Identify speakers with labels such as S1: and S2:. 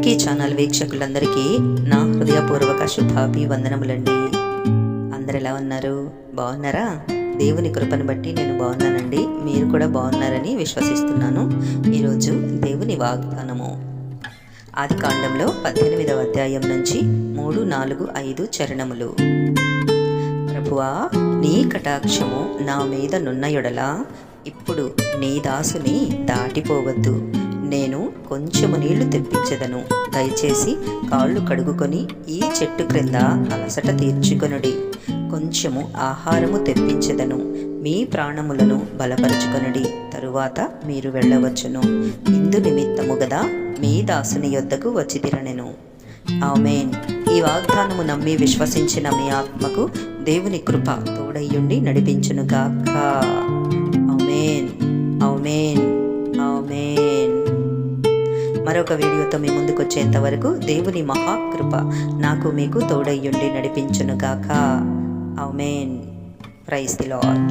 S1: Lucky channel వీక్షకులందరికీ నా హృదయపూర్వక శుభాభివందనములండి. అందరు ఎలా ఉన్నారు? బాగున్నారా? దేవుని కృపను బట్టి నేను బాగున్నానండి. మీరు కూడా బాగున్నారని విశ్వసిస్తున్నాను. ఈరోజు దేవుని వాగ్దానము ఆదికాండంలో 18వ అధ్యాయం నుంచి 3, 4, 5 చరణములు. ప్రభువా, నీ కటాక్షము నా మీద నున్న యెడల ఇప్పుడు నీ దాసుని దాటిపోవద్దు. నేను కొంచెము నీళ్లు తెప్పించెదను. దయచేసి కాళ్ళు కడుగుకొని ఈ చెట్టు క్రింద అలసట తీర్చుకొనుడి. కొంచెము ఆహారము తెప్పించెదను. మీ ప్రాణములను బలపరుచుకొనుడి. తరువాత మీరు వెళ్ళవచ్చును. ఇందు నిమిత్తము గదా మీ దాసుని యొద్దకు వచ్చి తిరనెను. ఆమేన్. ఈ వాగ్దానము నమ్మి విశ్వసించిన మీ ఆత్మకు దేవుని కృప తోడయ్యుండి నడిపించునుగాక. ఆమేన్, ఆమేన్, ఆమేన్. మరొక వీడియోతో మీ ముందుకు వచ్చేంత వరకు దేవుని మహాకృప నాకు మీకు తోడయ్యుండి నడిపించునుగాక. ఆమేన్. Praise the lord.